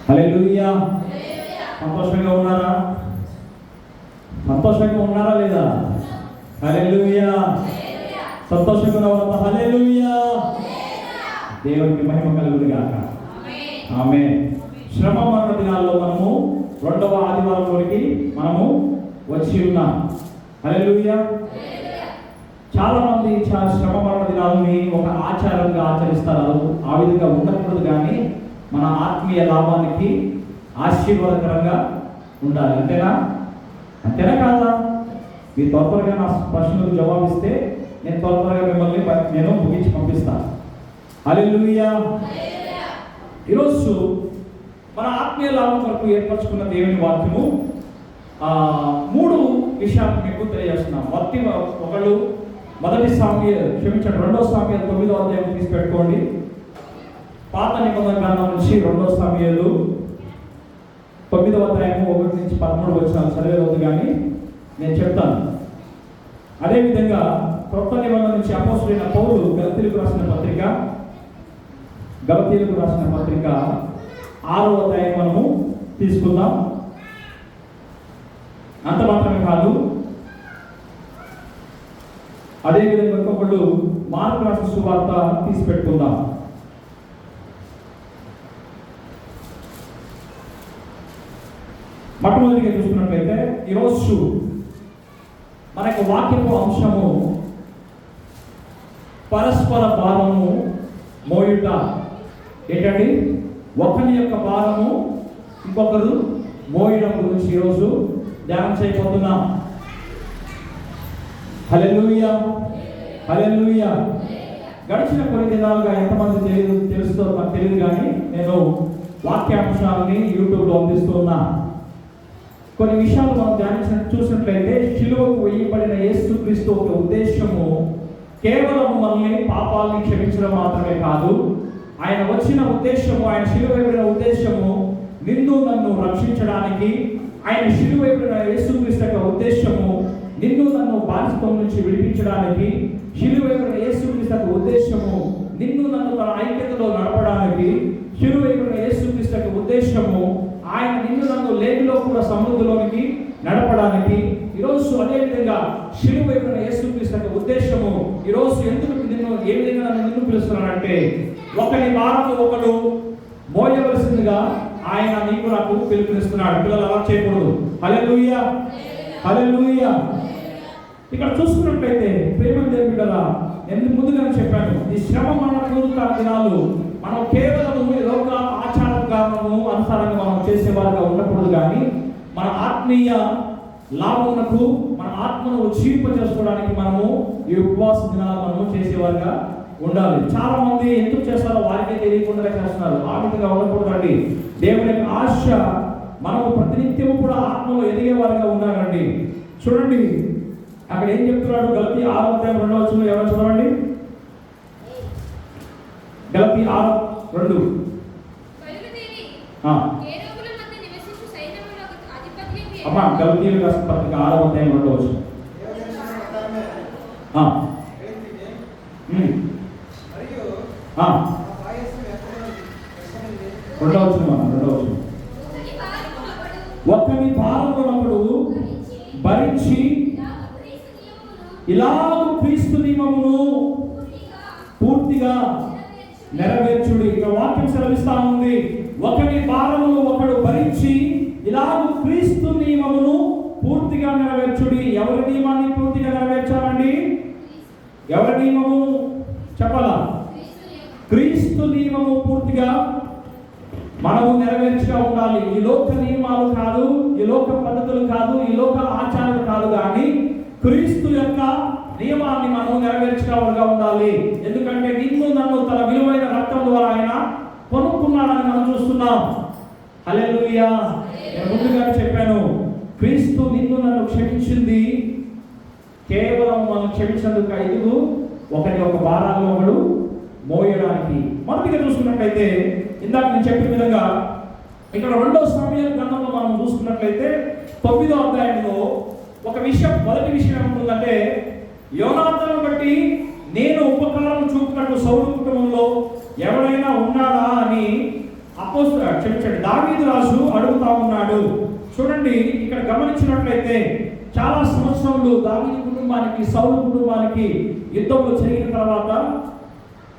హల్లెలూయా. సంతోషంగా ఉన్నారా? సంతోషంగా ఉన్నారా లేదా? హల్లెలూయా. సంతోషంగా ఉన్నారా? హల్లెలూయా. దేవునికి మహిమ కలుగును గాక. ఆమేన్. శ్రమ మరణ దినాల్లో మనము రెండవ ఆదివారంలోనికి మనము వచ్చి ఉన్నాం. హల్లెలూయా. చాలా మంది శ్రమ మరణ దినాలని ఒక ఆచారంగా ఆచరిస్తారు. ఆ విధంగా ఉండకూడదు, కానీ మన ఆత్మీయ లాభానికి ఆశీర్వాదకరంగా ఉండాలి. అంతేనా? అంతేనా కాదా? మీరు త్వరగా నా ప్రశ్నలకు జవాబిస్తే నేను త్వరగా మిమ్మల్ని నేను ముగించి పంపిస్తాను. హల్లెలూయా. ఈరోజు మన ఆత్మీయ లాభం కొరకు ఏర్పరచుకున్న దేవుని వాక్యము 3 విషయాలు మీకు తెలియజేస్తున్నాం. ఒకళ్ళు మొదటి సామ్యూయేలు, క్షమించండి, 2వ సామ్యూయేలు 9వ అధ్యాయం తీసి పెట్టుకోండి. పాత నిబంధన గ్రంథం నుంచి 2వ సామ్యూయేలు 9వ అధ్యాయం 1 నుంచి 13 వచనాలు చదివేవద్దు, కానీ నేను చెప్తాను. అదేవిధంగా క్రొత్త నిబంధన నుంచి అపోస్తలుడైన పౌలు గలతీయులకు రాసిన పత్రిక 6వ అధ్యాయం మనము తీసుకుందాం. అంత మాత్రమే కాదు, అదేవిధంగా ఇంకొకళ్ళు మార్కు రాసిన సువార్త తీసి పెట్టుకుందాం. మొట్టమొదటిగా చూసుకున్నట్లయితే ఈరోజు మన యొక్క వాక్యపు అంశము పరస్పర భారము మోయుట. ఏంటండి? ఒకరి యొక్క భారము ఇంకొకరు మోయడం గురించి ఈరోజు ధ్యానం చేయబోతున్నాం. హల్లెలూయా. హల్లెలూయా. గడిచిన కొన్ని దినాలుగా ఎంతమంది తెలుస్తుందో నాకు తెలియదు, కానీ నేను వాక్యాంశాలని యూట్యూబ్లో అందిస్తూ ఉన్నా. కొన్ని విషయాలు మనం చూసినట్లయితే శిలువకు వేయబడిన యేసుక్రీస్తు ఒక ఉద్దేశము కేవలం మనల్ని పాపాలని క్షమించడం మాత్రమే కాదు. ఆయన వచ్చిన ఉద్దేశము, ఆయన శిలువ వేయబడిన ఉద్దేశము నిన్ను నన్ను రక్షించడానికి. ఆయన శిలువ వేయబడిన యేసుక్రీస్తు యొక్క ఉద్దేశము నిన్ను నన్ను బానిసత్వం నుంచి విడిపించడానికి. శిలువ వేయబడిన యేసుక్రీస్తు యొక్క ఉద్దేశము నిన్ను నన్ను తన ఐక్యతలో నడపడానికి. శిలువ వేయబడిన యేసుక్రీస్తు యొక్క ఉద్దేశము ఆయన నిన్ను నన్ను లేమిలో కూడా సమృద్ధిలోనికి నడపడానికి. ఈరోజు అదేవిధంగా శిలువ వేయబడిన యేసుక్రీస్తు యొక్క ఉద్దేశము ఈరోజు ఎందుకు నిన్ను ఏ విధంగా నిన్ను పిలుస్తున్నానంటే, ఒకరి భారము ఒకడు మోయవలసిందిగా ఆయన నీకు నాకు పిలుపునిస్తున్నాడు. పిల్లలు అలా చేయకూడదు. హల్లెలూయా. హల్లెలూయా. ఇక్కడ చూసుకున్నట్లయితే ప్రేమ దేవుడా, ఎందుకు ముందుగానే చెప్పాను, ఈ శ్రమ మరణ దినాలు మనం కేవలం లోక ఆచార కారణము అనుసారంగా మనం చేసేవారుగా ఉండకూడదు, కానీ మన ఆత్మీయ లాభమునకు మన ఆత్మను ఉజ్జీవింపజేసుకోవడానికి మనము ఈ ఉపవాస దినాలు మనము చేసేవారుగా ఉండాలి. చాలా మంది ఎందుకు చేస్తారో వారికే తెలియకుండా చేస్తున్నారు. ఆ విధంగా ఉండకూడదండి. దేవుని యొక్క ఆశ మనము ప్రతినిత్యము కూడా ఆత్మలో ఎదిగేవారుగా ఉండాలండి. చూడండి అక్కడ ఏం చెప్తున్నాడు? గలతీ 6వ అధ్యాయం 2వ వచనంలో ఎవరు చదవండి? గలతీ 6:2. అమ్మా, గలతీయులకు రాసిన పత్రిక 6వ అధ్యాయం 2వ వచనం. 2వ వచనం. ఒకని భారమునప్పుడు భరించి ఇలాగ క్రీస్తు నియమమును పూర్తిగా నెరవేర్చుడి. ఇక వాక్యం సెలవిస్తా ఉంది, ఒకని భారమును ఒకడు భరించి ఇలాగ క్రీస్తు నియమమును పూర్తిగా నెరవేర్చుడి. ఎవరి నియమాన్ని పూర్తిగా నెరవేర్చాలండి? ఎవరి నియమము చెప్పాలా? క్రీస్తు నియమము పూర్తిగా మనము నెరవేర్చుగా ఉండాలి. ఈ లోక నియమాలు కాదు, ఈ లోక పద్ధతులు కాదు, ఈ లోక ఆచారాలు కాదు, కానీ క్రీస్తు యొక్క నియమాన్ని మనము నెరవేర్చుగా ఉండాలి. ఎందుకంటే నిన్ను నన్ను తన విలువైన రక్తం ద్వారా ఆయన కొనుక్కున్నాడని మనం చూస్తున్నాం. హల్లెలూయా. నేను ముందుగానే చెప్పాను, క్రీస్తు నిన్ను నన్ను క్షమించింది కేవలం మనం క్షమించేందుకు ఐదుగు ఒకరి ఒక భారాన్ని ఒకడు మోయడానికి. మొదటిగా చూసుకున్నట్లయితే ఇందాక నేను చెప్పిన విధంగా ఇక్కడ 2వ సమూయేలు గ్రంథంలో మనం చూసుకున్నట్లయితే 9వ అధ్యాయంలో ఒక విషయం, మొదటి విషయం ఏమంటుందంటే, యోనాతాను బట్టి నేను ఉపకారం చూపునట్టు సౌలు కుటుంబంలో ఎవరైనా ఉన్నాడా అని ఆ క్షమించండి, దావీదు రాజు అడుగుతా ఉన్నాడు. చూడండి, ఇక్కడ గమనించినట్లయితే చాలా సంవత్సరములు దావీదు కుటుంబానికి, సౌలు కుటుంబానికి యుద్ధంలో జరిగిన తర్వాత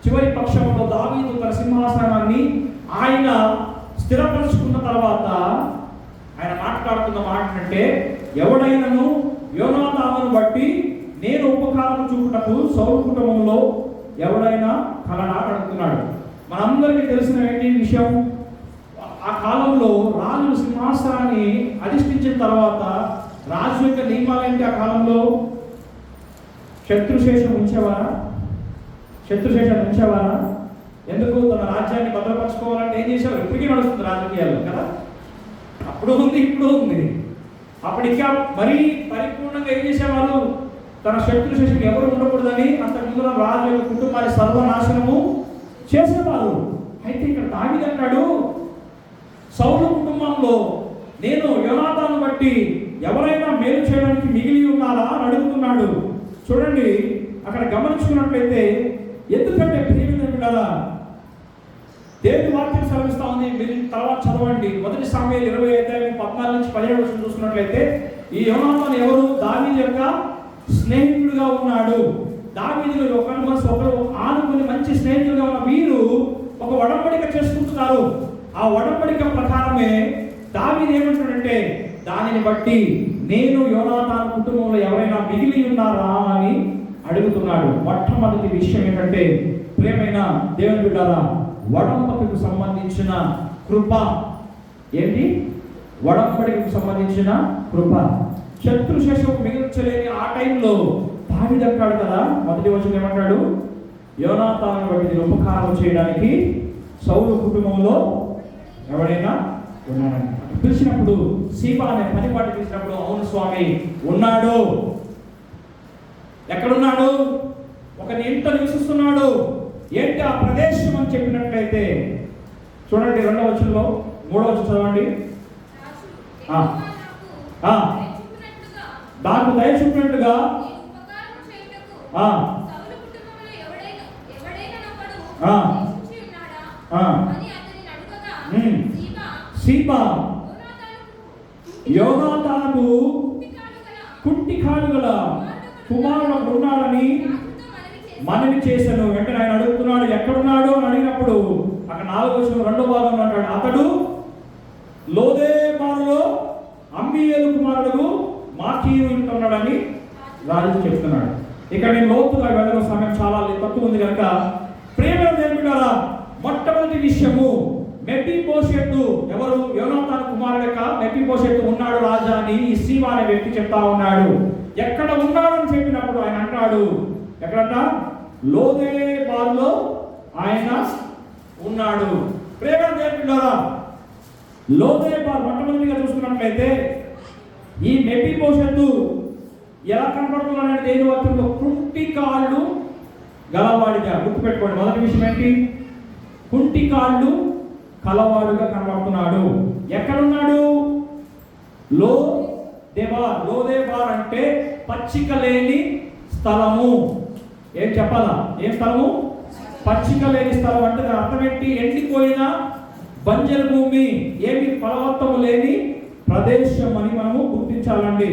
చివరి పక్షంలో దావీదు తన సింహాసనాన్ని ఆయన స్థిరపరుచుకున్న తర్వాత ఆయన మాట్లాడుతున్న మాట అంటే, ఎవడైనను యోనాతానును బట్టి నేను ఉపకారం చూపుటకు సౌలు కుటుంబంలో ఎవడైనా కలనా అడుగుతున్నాడు. మనందరికీ తెలిసిన ఏంటి విషయం, ఆ కాలంలో రాజు సింహాసనాన్ని అధిష్ఠించిన తర్వాత రాజు యొక్క నియమాలేంటి? ఆ కాలంలో శత్రుశేషం ఉంచేవారా? శత్రుశేషాన్ని ఉంచేవారా? ఎందుకు? తన రాజ్యాన్ని భద్రపరచుకోవాలంటే ఏం చేసేవారు? ఇప్పటికీ నడుస్తుంది రాజకీయాల్లో కదా, అప్పుడు ఉంది, ఇప్పుడు ఉంది. అప్పుడు ఇంకా మరీ పరిపూర్ణంగా ఏం చేసేవారు? తన శత్రుశేషం ఎవరు ఉండకూడదని అంతకుముందు రాజు యొక్క కుటుంబాన్ని సర్వనాశనము చేసేవారు. అయితే ఇక్కడ దావీదు అంటాడు, సౌలు కుటుంబంలో నేను యోనాతాను బట్టి ఎవరైనా మేలు చేయడానికి మిగిలి ఉన్నారా అని అడుగుతున్నాడు. చూడండి, అక్కడ గమనించుకున్నట్లయితే, ఎందుకంటే ప్రియమైన బిడ్డలారా, దేవుని వాక్యం సెలవిస్తా ఉంది. మీరు తర్వాత చదవండి, 1 సమూయేలు 20:14-17 చూసుకున్నట్లయితే, ఈ యోనాతాను ఎవరు? దావీదు యొక్క స్నేహితుడుగా ఉన్నాడు. దావీదులు ఒకరు ఆనుకుని మంచి స్నేహితులుగా ఉన్న వీరు ఒక ఒడంబడిక చేసుకుంటున్నారు. ఆ ఒడంబడిక ప్రకారమే దావీదు ఏమంటాడంటే, దానిని బట్టి నేను యోనాతాను కుటుంబంలో ఎవరైనా మిగిలి ఉన్నారా అని అడుగుతున్నాడు. మొట్టమొదటి విషయం ఏంటంటే, ప్రియమైన దేవుని బిడ్డలారా, ఒడంబడికకు సంబంధించిన కృప ఏంటి? ఒడంబడికకు సంబంధించిన కృప. శత్రుశేషం మిగిల్చలేని ఆ టైంలో దావీదు అంటాడు కదా, మొదటి వచనం ఏమంటాడు? యోనాతాను బట్టి నేను ఉపకారం చేయడానికి సౌలు కుటుంబంలో ఎవరైనా ఉన్నాడని పిలిచినప్పుడు, సీబా అనే పనిపాటి పిలిచినప్పుడు, అవును స్వామి ఉన్నాడు. ఎక్కడున్నాడు? ఒక ఇంట నివసిస్తున్నాడు. ఏంటి ఆ ప్రదేశం అని చెప్పినట్లయితే చూడండి, 2వ వచనంలో 3వ వచనం చదవండి. నాకు దయ చూపినట్టుగా సీబా యోనాతానుకు కుంటి కాలు గల కుమారుడు ఉన్నాడని మనవి చేశాను. వెంటనే ఆయన అడుగుతున్నాడు, ఎక్కడున్నాడు అని అడిగినప్పుడు అక్కడ 4వ వచనం 2వ భాగంలో అంటాడు, అతడు లోదేబారులో అమ్మీయేలు కుమారుడు మాకీరు ఉంటున్నాడని రాజు చెప్తున్నాడు. ఇక్కడ నేను లోతుగా వెళ్ళడం సమయం చాలా తక్కువ ఉంది కనుక, ప్రియమైన దేవుని బిడ్డలారా, మొట్టమొదటి విషయము మెఫీబోషెతు ఎవరు? యోనాతాను కుమారుడు యొక్క మెఫీబోషెతు ఉన్నాడు రాజా అని ఈ సీబా అనే వ్యక్తి చెప్తా ఉన్నాడు. ఎక్కడ ఉన్నాడు అని చెప్పినప్పుడు ఆయన అంటాడు, ఎక్కడంట? లోదేబారులో ఆయన ఉన్నాడు. ప్రియమైన దేవుని బిడ్డలారా, లోదేబారు మొట్టమొదటిగా చూసుకున్నట్లయితే ఈ మెఫీబోషెతు ఎలా కనపడుతున్నాడంటే దేవుని వాక్యంలో కుంటి కాళ్ళు గలవాడిగా. గుర్తుపెట్టుకోండి, మొదటి విషయం ఏంటి? కుంటి కాళ్ళు కలవాడుగా కనబడుతున్నాడు. ఎక్కడున్నాడు? లోదేబార్ అంటే పచ్చిక లేని స్థలము. ఏం చెప్పాలా? ఏం స్థలము? పచ్చిక లేని స్థలం అంటే దాని అర్థం ఏంటి? ఎండిపోయిన బంజరు భూమి, ఏమి ఫలవత్తము లేని ప్రదేశం అని మనము గుర్తించాలండి.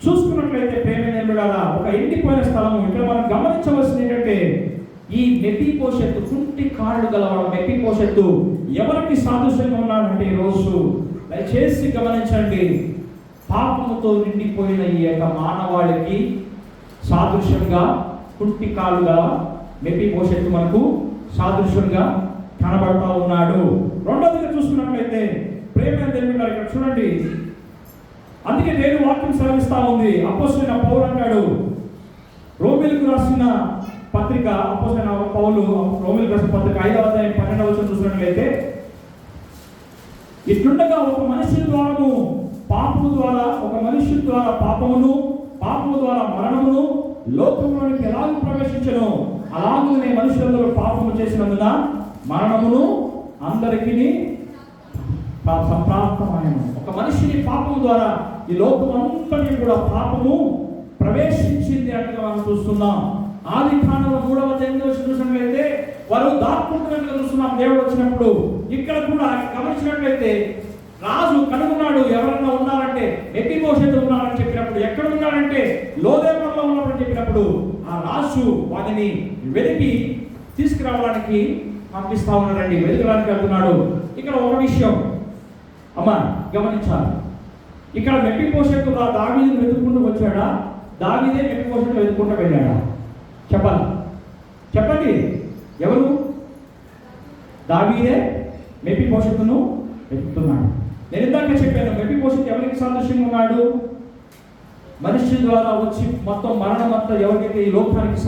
చూసుకున్నట్లయితే ప్రేమైన బిడ్డలారా, ఒక ఎండిపోయిన స్థలము. ఇక్కడ మనం గమనించవలసింది ఏంటంటే, ఈ మెఫీబోషెతు కుంటి కాళ్ళు గలవాడు మెఫీబోషెతు ఎవరికి సాదృశ్యంగా ఉన్నాడంటే, ఈరోజు దయచేసి గమనించండి, పాపముతో నిండిపోయిన ఈ యొక్క మానవాళికి సాదృశ్యంగా కుంటి కాళ్ళు గల మెఫీబోషెతు మనకు సాదృశ్యంగా కనబడతా ఉన్నాడు. రెండవదిగా చూసుకున్నట్లయితే ప్రేమైన దేవుని బిడ్డలారా, ఇక్కడ చూడండి, అందుకే దేవుని వాక్యం సెలవిస్తా ఉంది. అపోస్తలుడైన పౌలు అంటాడు, రోమీయులకు రాసిన పత్రిక, అపోస్తలుడైన పౌలు రోమీయులకు రాసిన పత్రిక 5వ అధ్యాయం 12వ వచనం చూసినట్లయితే, ఇట్లుండగా ఒక మనిషి ద్వారాను పాపము ద్వారా ఒక మనిషి ద్వారా పాపమును, పాపము ద్వారా మరణమును లోకంలోనికి ఎలాగూ ప్రవేశించను, అలాగనే మనుషులందరూ పాపము చేసినందున మరణమును అందరికీ సంప్రాప్తమాయను. ఒక మనిషిని పాపము ద్వారా ఈ లోకం అంతటి కూడా పాపము ప్రవేశించింది అన్నట్టుగా మనం చూస్తున్నాం. ఆదికాండము 3వ అధ్యాయంలో చూసినట్లయితే వారు దాక్కుంటున్నట్టుగా చూస్తున్నాం. దేవుడు వచ్చినప్పుడు ఇక్కడ కూడా గమనించినట్లయితే రాజు కనుగొన్నాడు. ఎవరైనా ఉన్నారంటే మెఫీబోషెతు ఉన్నారని చెప్పినప్పుడు, ఎక్కడ ఉన్నాడంటే లోదేమర్లో ఉన్నాడని చెప్పినప్పుడు ఆ రాజు వారిని వెతికి తీసుకురావడానికి పంపిస్తా ఉన్నాడండి. వెతకడానికి వెళ్తున్నాడు. ఇక్కడ ఒక విషయం అమ్మా గమనించాలి. ఇక్కడ మెఫీబోషెతు దావీదుని వెతుక్కుంటూ వచ్చాడా, దావీదే మెఫీబోషెతు వెతుక్కుంటూ వెళ్ళాడా? చెప్పండి. ఎవరు? దావీదే మెఫీబోషెతును వెతుకుతున్నాడు. నేను ఇందాక చెప్పాను, మెఫీబోషెతు ఎవరికి సాదృశ్యంగా ఉన్నాడు? మనిషి ద్వారా వచ్చి మొత్తం మరణం అంతా ఎవరికైతే ఈ లోకానికి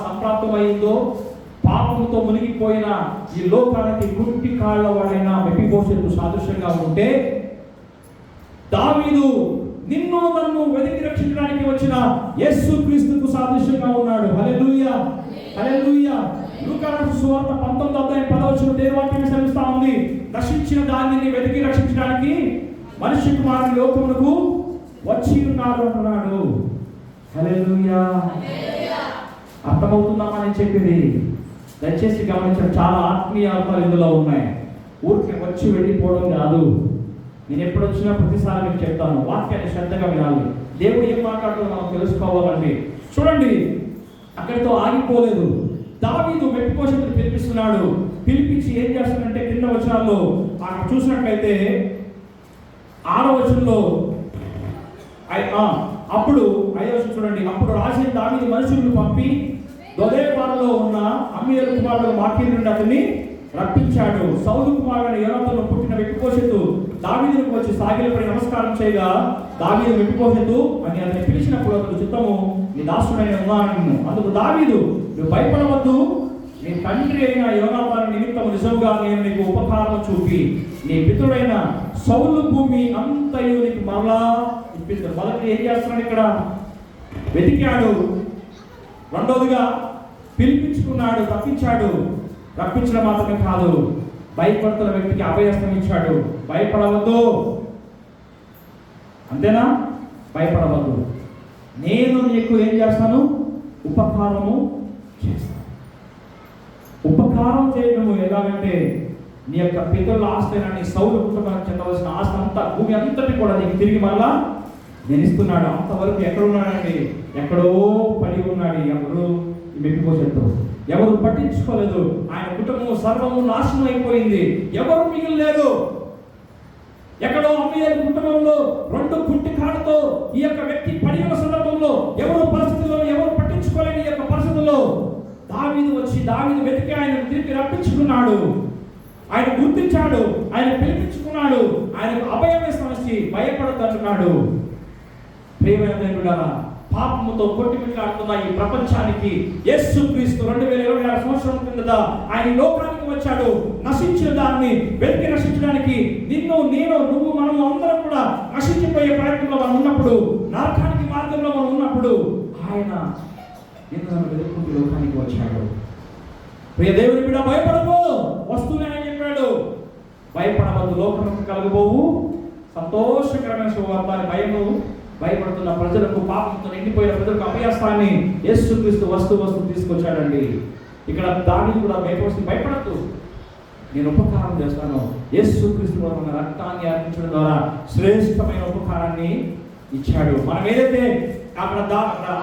సంప్రాప్తమైందో, పాపంతో మునిగిపోయిన ఈ లోకానికి గుంటి కాళ్ళ వాడైన మెఫీబోషెతు సాదృశ్యంగా ఉంటే, దావీదు నిన్ను నన్ను వెతికి రక్షించడానికి వచ్చిన యేసుక్రీస్తుకు సాదృశ్యంగా ఉన్నాడు. హల్లెలూయా, హల్లెలూయా. లూకాసు సువార్త 19:10 దేవాక్యం సెలవిస్తా ఉంది, నశించిన దానిని వెతికి రక్షించడానికి మనిషి కుమారుడు లోకమునకు వచ్చి ఉన్నాడు అంటున్నాడు. హల్లెలూయా. అర్థమవుతుందామా నేను చెప్పింది? దయచేసి గమనించండి. చాలా ఆత్మీయ అర్థాలు ఇందులో ఉన్నాయి. ఊరికి వచ్చి వెళ్ళిపోవడం కాదు. నేను ఎప్పుడు వచ్చినా ప్రతిసారి మీకు చెప్తాను, వాక్యాన్ని శ్రద్ధగా వినాలి. దేవుడు ఏం మాట్లాడుతుందో మనం తెలుసుకోవాలండి. చూడండి, అక్కడితో ఆగిపోలేదు. దావీదు మెఫీబోషెతును పిలిపిస్తున్నాడు. పిలిపించి ఏం చేస్తున్నాడంటే కింద వచనాల్లో మనం చూసినట్లయితే 6వ వచనంలో అప్పుడు 5వ వచనం చూడండి. అప్పుడు రాజు దావీదు మనుషులను పంపి దొదేబారులో ఉన్న అమ్మీయేలు కుమారుడు మాకీరు నుండి అతన్ని రప్పించాడు. సౌలు కుమారుడు యోనాతాను పుట్టిన మెఫీబోషెతు దావీదుకు వచ్చి సాగిలపడి నమస్కారం చేయగా, దావీదు మెఫీబోషెతు అని అతన్ని పిలిచినప్పుడు అతడు చిత్తము నీ దాసుడైన ఉన్నాను. అందుకు దావీదు, నువ్వు భయపడవద్దు, నీ తండ్రి అయిన యోనాతాను నిమిత్తము నిజంగా నేను నీకు ఉపకారం చూపి నీ పితరుడైన సౌలు భూమి అంతయు నీకు మరలా ఇప్పిస్తాడు. మొదటి ఏం చేస్తున్నాడు? ఇక్కడ వెతికాడు. రెండవదిగా పిలిపించుకున్నాడు, తప్పించాడు. రప్పించడం మాత్రమే కాదు, భయపడుతున్న వ్యక్తికి అభయస్తం ఇచ్చాడు. భయపడవద్దు, అంతేనా? భయపడవద్దు, నేను నీకు ఏం చేస్తాను? ఉపకారము చేస్తాను. ఉపకారం చేయడము ఎలాగంటే, నీ యొక్క పితరుల ఆస్తి అయినా నీ సౌలు కుటుంబానికి చెందవలసిన ఆస్తి అంతా, భూమి అంతటి కూడా నీకు తిరిగి మళ్ళా నేను ఇస్తున్నాడు. అంతవరకు ఎక్కడ ఉన్నాడండి? ఎక్కడో పడి ఉన్నాడు. ఎవరు? మెఫీబోషెతు. ఎవరు పట్టించుకోలేదు. ఆయన కుటుంబం సర్వము నాశనం అయిపోయింది. ఎవరు మిగిలిలేదు. ఎక్కడో అమ్మయ్య కుటుంబంలో 2 కుంటి కాళ్ళతో ఈ యొక్క వ్యక్తి పడి ఉన్న సందర్భంలో ఎవరు పరిస్థితుల్లో ఎవరు పట్టించుకోలేని ఈ యొక్క పరిస్థితుల్లో దావీదు వచ్చి దావీదు వెతికి ఆయన తిరిగి రప్పించుకున్నాడు. ఆయన గుర్తించాడు, ఆయన పిలిపించుకున్నాడు, ఆయనకు అభయమే సమస్య, భయపడద్దు అంటున్నాడు. ప్రియమైన దేవుడారా, పాపముతో కొట్టిమిట్లాడుతున్న ఈ ప్రపంచానికి యేసుక్రీస్తు 2026 సంవత్సరం కిందట ఆయన లోకానికి వచ్చాడు. నశించిన దాన్ని వెతికి రక్షించడానికి నిన్ను, నేను, నువ్వు, మనము అందరం కూడా నశించిపోయే ప్రయత్నంలో మనం ఉన్నప్పుడు, నరకానికి మార్గంలో మనం ఉన్నప్పుడు ఆయన నిన్ను వెతుక్కుంటూ లోకానికి వచ్చాడు. ప్రియ దేవుని బిడ్డ, భయపడకు, వస్తూనే ఆయన చెప్పాడు. భయపడవద్దు, లోకమునకు కలగబోవు సంతోషకరమైన శుభవార్త. భయపడుతున్న ప్రజలకు, పాపంతో నిండిపోయిన ప్రజలకు అభయాస్తాన్ని యేసుక్రీస్తు వస్తూ తీసుకొచ్చాడండి. ఇక్కడ దావీదు కూడా భయపడద్దు, నేను ఉపకారం చేస్తాను. యేసుక్రీస్తు మన రక్తాన్ని అర్పించడం ద్వారా శ్రేష్టమైన ఉపకారాన్ని ఇచ్చాడు. మనం ఏదైతే అక్కడ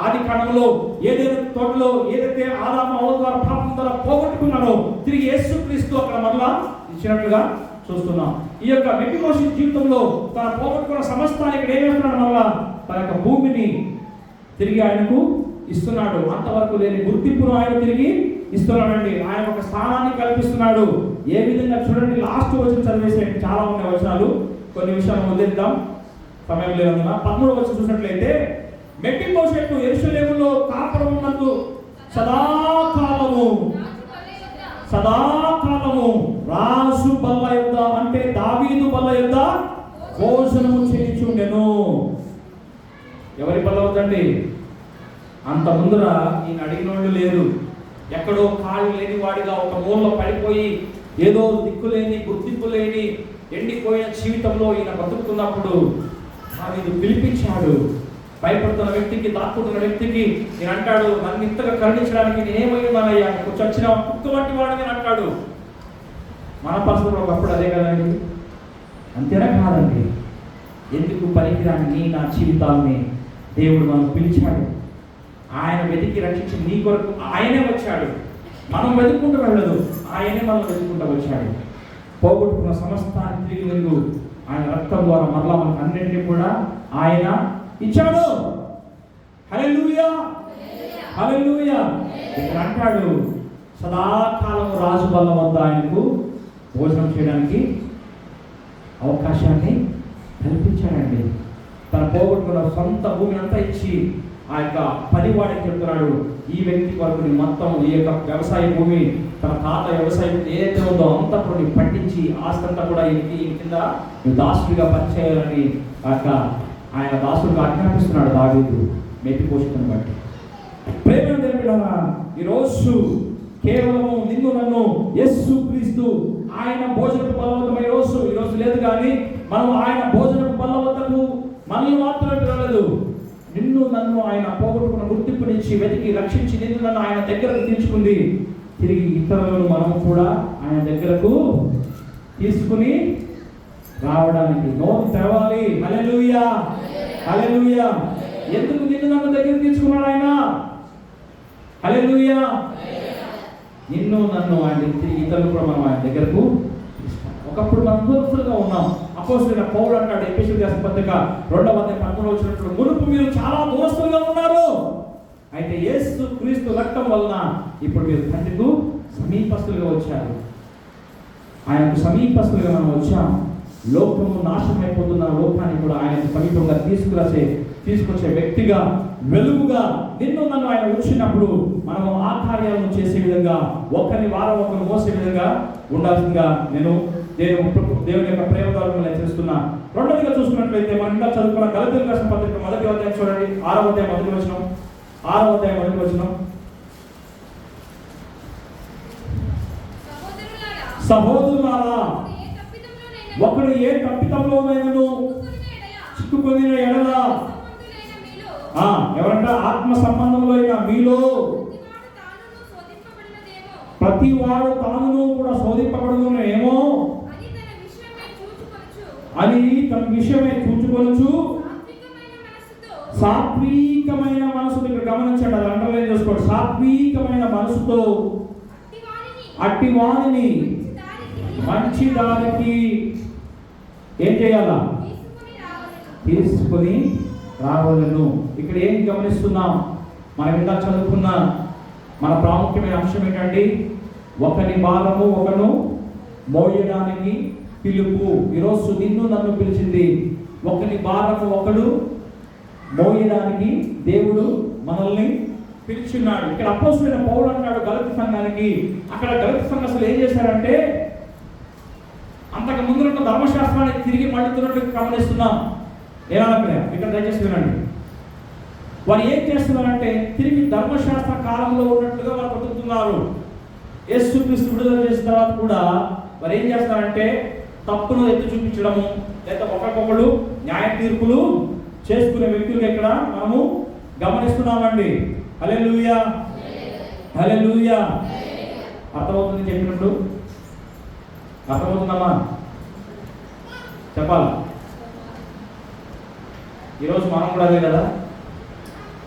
ఆది కాండంలో ఏదైతే తోటలో ఏదైతే ఆదాము హవ్వ ద్వారా పాపం ద్వారా పోగొట్టుకున్నాడో తిరిగి యేసుక్రీస్తు అక్కడ మరలా ఇచ్చినట్లుగా చూస్తున్నాం. ఈ యొక్క మెఫీబోషెతు జీవితంలో తన పోగొట్టుకున్న సమస్తాన్ని ఇక్కడ ఏమేస్తున్నాడు? మళ్ళా తన యొక్క భూమిని తిరిగి ఆయనకు ఇస్తున్నాడు. అంతవరకు లేని గుర్తింపును ఆయన తిరిగి ఇస్తున్నాడండి. ఆయన ఒక స్థానాన్ని కల్పిస్తున్నాడు. ఏ విధంగా చూడండి, లాస్ట్ వచనం చదివేసే చాలా ఉన్నాయి వచనాలు, కొన్ని విషయాలు వదిలేద్దాం, సమయం లేదన్నా. 13వ వచనం చూసినట్లయితే, మెఫీబోషెతు యెరూషలేములో కాపురం ఉన్నందు సదాకాలము రాజు బల్ల యొద్ద, అంటే దావీదు బల్ల యొద్ద భోజనము చేయుచుండెను. ఎవరి బల్ల వద్దండి? అంత ముందర ఈయన అడిగినోళ్ళు లేరు. ఎక్కడో కాళ్ళు లేని వాడిగా ఒక మూలలో పడిపోయి ఏదో దిక్కులేని, గుర్తింపు లేని, ఎండిపోయిన జీవితంలో ఈయన బతుకుతున్నప్పుడు దావీదు పిలిపించాడు. భయపడుతున్న వ్యక్తికి, దాక్కుంటున్న వ్యక్తికి నేను అంటాడు, నన్ను ఇంతగా కరుణించడానికి నేనేమై ఉన్నానయ్యా, వచ్చిన కుక్క వంటి వాడు నేను అంటాడు. మన పరిస్థితుల్లో ఒకప్పుడు అదే కదండి. అంతేనా కాదండి. ఎందుకు పనికిరాని నా జీవితాన్ని దేవుడు మనం పిలిచాడు. ఆయన వెతికి రక్షించి నీ కొరకు ఆయనే వచ్చాడు. మనం వెతుక్కుంటూ వెళ్ళదు, ఆయనే మనం వెతుక్కుంటూ వచ్చాడు. పోగొట్టుకున్న సమస్తాన్ని తిరిగి వెలుగు ఆయన రక్తం ద్వారా మరలా మనకు అన్నింటినీ కూడా ఆయన ఇచ్చాడు. హల్లెలూయా, హల్లెలూయా. ఇక్కడ అంటాడు, సదాకాలం రాజు బల్ల వద్ద ఆయనకు భోజనం చేయడానికి అవకాశాన్ని కల్పించాడండి. తన పోగొట్టుకున్న సొంత భూమిని అంతా ఇచ్చి ఆ యొక్క పనివాడికి చెప్తున్నాడు, ఈ వ్యక్తి కొరకు మొత్తం ఈ యొక్క వ్యవసాయ భూమి, తన తాత వ్యవసాయం ఏదైతే ఉందో అంతా కూడా పండించి ఆస్తి అంతా కూడా ఈ కింద దాసుడిగా పనిచేయాలని ఆయన దాసుడిగా ఆజ్ఞాపిస్తున్నాడు దావీదు మేటి పోషణను బట్టి. ప్రేమ తెలిపినారా, ఈరోజు కేవలము నిన్ను నన్ను యేసు క్రీస్తు ఆయన భోజనపు బలవతమై ఈరోజు లేదు, కానీ మనం ఆయన భోజనపు బలవతకు మనల్ని మాత్రమే పిలవలేదు. నిన్ను నన్ను ఆయన పోగొట్టుకున్న గుర్తింపు నుంచి వెతికి రక్షించి నిన్ను నన్ను ఆయన దగ్గరకు తీసుకుంది. తిరిగి ఇతరులను మనం కూడా ఆయన దగ్గరకు తీసుకుని రావడానికి నోరు తెరవాలి. హల్లెలూయా, హల్లెలూయా. ఎందుకు నిన్ను నన్ను దగ్గరకు తీసుకున్నాడు ఆయన? హల్లెలూయా. నిన్ను నన్ను ఆయన తిరిగి ఇతరులు కూడా మనం ఆయన దగ్గరకు తీసుకున్నాం. ఒకప్పుడు మనం దూరస్తులుగా ఉన్నాం. అపోస్తలుడైన పౌలు అంటాడు ఎఫెసీయులకు రాసిన పత్రిక 2వ అధ్యాయం 13వ వచనంలో, మునుపు మీరు చాలా దూరస్తులుగా ఉన్నారు, అయితే యేసు క్రీస్తు రక్తం వలన ఇప్పుడు మీరు తండ్రికి సమీపస్తులుగా వచ్చారు. ఆయనకు సమీపస్తులుగా మనం వచ్చాం. లోకము నాశనం అయిపోతున్న లోకాన్ని కూడా ఆయనకు సమీపంగా తీసుకొచ్చే వ్యక్తిగా, వెలుగుగా నిన్ను నన్ను ఆయన ఉంచినప్పుడు మనం ఆ కార్యాలను చేసే విధంగా, ఒకరిని వారం ఒకరు మోసే విధంగా ఉండాల్సిందిగా నేను దేవుని యొక్క ప్రేమ ద్వారా నేను చేస్తున్నా. రెండవదిగా చూసుకున్నట్లయితే మనం ఇంకా చదువుకున్న గలతీయులకు రాసిన పత్రిక 1వ అధ్యాయం చూడండి, 6వ అధ్యాయం 1వ వచనం. 6వ అధ్యాయం 1వ వచనం. సహోదరులారా, ఒకడు ఏ తప్పితంలోనైనను చిక్కుకొనిన ఎడల, ఎవరంట, ఆత్మ సంబంధంలో అయిన మీలో ప్రతి వాడు తానును కూడా శోధింపబడును అని తన విషయమే చూచుకొనొచ్చు సాత్వికమైన మనసుతో. ఇక్కడ గమనించండి, అది అండర్లైన్ చేసుకోండి. సాత్వికమైన మనసుతో అట్టి వానిని మంచి దానికి ఏం చేయాలా? తీసుకొని రావాలను. ఇక్కడ ఏం గమనిస్తున్నాం? మనం ఇందాక చదువుకున్న మన ప్రాముఖ్యమైన అంశం ఏంటండి? ఒకని భారము ఒకను మోయడానికి పిలుపు. ఈరోజు నిన్ను నన్ను పిలిచింది. ఒకని భారము ఒకడు మోయడానికి దేవుడు మనల్ని పిలిచున్నాడు. ఇక్కడ అపోస్తలుడైన పౌలు అంటాడు గలతీ సంఘానికి, అక్కడ గలతీ సంఘస్థులు ఏం చేశారంటే అంతకు ముందు ఉన్న ధర్మశాస్త్రాన్ని తిరిగి మళ్ళుతున్నట్టు గమనిస్తున్నాం. ఏమన్నా ఇక్కడ దయచేసి వినండి. వారు ఏం చేస్తున్నారంటే తిరిగి ధర్మశాస్త్ర కాలంలో ఉన్నట్లుగా వారు బతుకుతున్నారు. యేసు క్రీస్తు విడుదల చేసిన తర్వాత కూడా వారు ఏం చేస్తారంటే తప్పును ఎత్తి చూపించడము, లేదా ఒకరికొకరు న్యాయ తీర్పులు చేసుకునే వ్యక్తులుగా ఇక్కడ మనము గమనిస్తున్నామండి. హల్లెలూయా, హల్లెలూయా. అర్థమవుతుంది చెప్పినప్పుడు? అర్థమవుతుందమ్మా? చెప్పాలా? ఈరోజు మనం కూడా అదే కదా.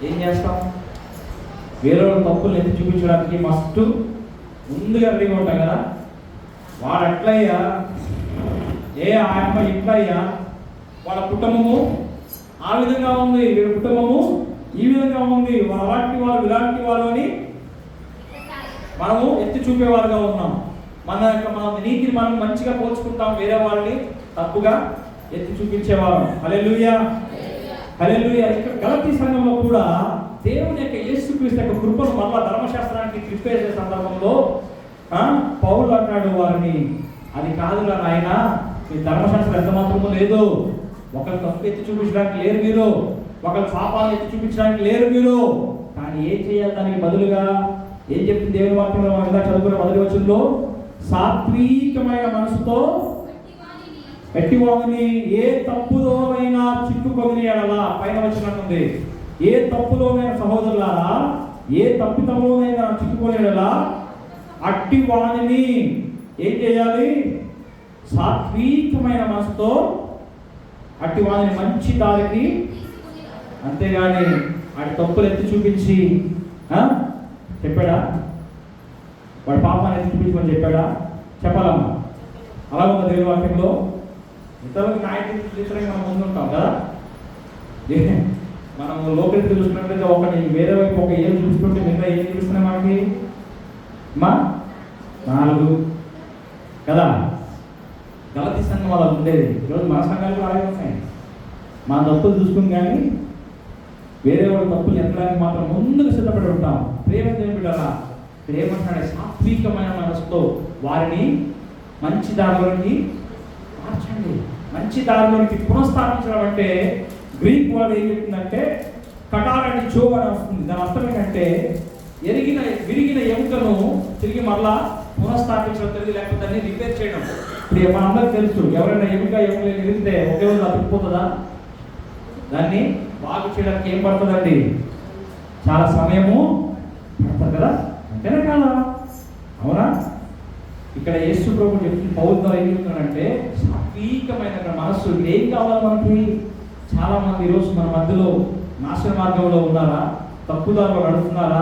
ఏం చేస్తాం? వేరే తప్పులు ఎత్తి చూపించడానికి మస్తు ముందుగా రెడీగా ఉంటాం కదా. వాడు అట్లయ్యా, ఆయమ్మ ఇట్లయ్యా, వాళ్ళ కుటుంబము ఆ విధంగా ఉంది, వీళ్ళ కుటుంబము ఈ విధంగా ఉంది, అలాంటి వాళ్ళు ఇలాంటి వాళ్ళు అని మనము ఎత్తి చూపేవారుగా ఉన్నాం. మన నీతిని మనం మంచిగా పోల్చుకుంటాం, వేరే వాళ్ళని తప్పుగా ఎత్తి చూపించేవారు. హల్లెలూయా, హల్లెలూయా. ఇక్కడ గలతీ సంఘంలో కూడా దేవుని యొక్క యేసుక్రీస్తు యొక్క కృపను మళ్ళా ధర్మశాస్త్రానికి తిప్పేసే సందర్భంలో పౌలు అంటాడు వారిని, అది కాదురా నాయన, మీ ధర్మశాస్త్రం ఎంత మాత్రమూ లేదు. ఒకరు తప్పు ఎత్తి చూపించడానికి లేరు మీరు, ఒకరు పాపాలను ఎత్తి చూపించడానికి లేరు మీరు. కానీ ఏం చేయాలి? దానికి బదులుగా ఏం చెప్తుంది దేవుని వాక్యంలో? మనం ఇలా చదువుకున్న మొదటి వచనంలో, సాత్వికమైన మనసుతో ఎట్టివాడిని ఏ తప్పుదోనైనా చిక్కుకొని ఎడలా, పైన వచనం ఉంది, ఏ తప్పులోనైనా సహోదరులారా, ఏ తప్పితంలోనైనా చిక్కుకోలేలా అట్టి వాణిని ఏం చేయాలి? సాత్వికమైన మనసుతో అట్టి వాణిని మంచి దారికి, అంతేగాని వాడి తప్పులు ఎత్తి చూపించి చెప్పాడా? వాడి పాపాన్ని ఎత్తి చూపించమని చెప్పాడా? చెప్పాలమ్మా. అలా ఉన్న దేవుని వాక్యంలో ఇతరులకు నాయకులు చూపించడానికి మనం ముందుంటాం కదా. మనం లోకల్కి చూసుకున్నట్లయితే ఒకటి వేరే వైపు ఒక ఏం చూసుకుంటే మిగతా ఏం చూస్తున్నాయి మనకి? మా 4 కదా. గలతీ సంఘం అలా ఉండేది. ఈరోజు మన సంఘాలు అలాగే ఉన్నాయి. మా తప్పులు చూసుకుని కానీ వేరే వాళ్ళ తప్పులు ఎత్తడానికి మాత్రం ముందుకు సిద్ధపడి ఉంటాం. ప్రేమ దేవుడా, ప్రేమంటే సాత్వికమైన మనసుతో వారిని మంచి దారిలోకి మార్చండి. మంచి దారిలోకి పునఃస్థాపించడం అంటే గ్రీక్ వర్డ్ ఏం చెప్తుందంటే కటారని చో అని వస్తుంది. దాని అర్థం ఏంటంటే విరిగిన ఎముకను తిరిగి మళ్ళా పునఃస్థాపించడం తెలియదు, లేకపోతే దాన్ని రిపేర్ చేయడం. ఇప్పుడు మనందరికి తెలుసు, ఎవరైనా ఎముకలు విరిగితే ఒకే రోజు అతుక్కుపోతుందా? దాన్ని బాగు చేయడానికి ఏం పడుతుందండి? చాలా సమయము పడుతుంది కదా. అంతేనా కాదా? అవునా? ఇక్కడ యేసు ప్రభు చెప్తున్న పౌరులు ఏం చెప్తున్నాడంటే సాత్వికమైన మనస్సు. ఏం కావాలి మనకి? చాలా మంది ఈరోజు మన మధ్యలో నాశన మార్గంలో ఉన్నారా? తప్పుదారులో నడుస్తున్నారా?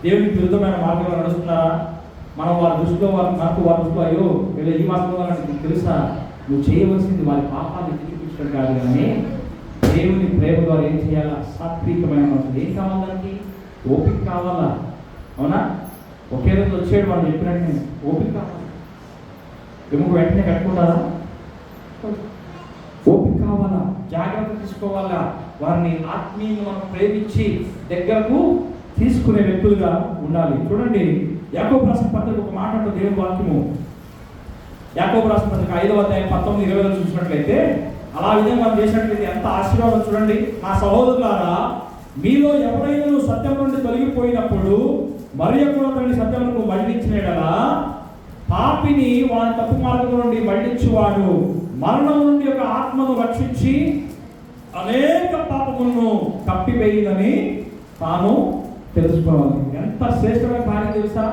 దేవునికి విరుద్ధమైన మార్గంలో నడుస్తున్నారా? మనం వారి దృష్టిలో వారి దృష్టిలో అయ్యో వీళ్ళు ఈ మార్గంలో నీకు తెలుసా? నువ్వు చేయవలసింది వారి పాపాన్ని చూపించడం కాదు, కానీ దేవుని ప్రేమ ద్వారా ఏం చేయాలా? సాత్వికమైన మనసు. ఏం కావాలి దానికి? ఓపిక కావాలా? అవునా? ఒకే రోజు వచ్చేడు మనం చెప్పినట్టు ఓపిక కావాలి. ఎముక వెంటనే కట్టుకుంటారా? ఓపిక కావాలా? జాగ్రత్త తీసుకోవాలా? వారిని ఆత్మీయంగా మనం ప్రేమించి దగ్గరకు తీసుకునే వ్యక్తులుగా ఉండాలి. చూడండి, యాకోబు రాసిన పత్రిక ఒక మాట అంటే దేవుని వాక్యము. యాకోబు రాసిన పత్రిక 5వ అధ్యాయం 19-20 చూసినట్లయితే, అలా విధంగా మనం చేసినట్లయితే ఎంత ఆశీర్వాదం. చూడండి, నా సహోదరులారా, మీలో ఎవరైనా సత్యం నుండి తొలగిపోయినప్పుడు మరి అతని సత్యములకు మళ్లించినలా పాపిని వాని తప్పు మార్గం నుండి మళ్లించువాడు మరణం నుండి ఒక ఆత్మను రక్షించి అనేక పాపములను కప్పివేయదని తాను తెలుసుకోవాలి. ఎంత శ్రేష్టమైన కార్యం తెలుసా?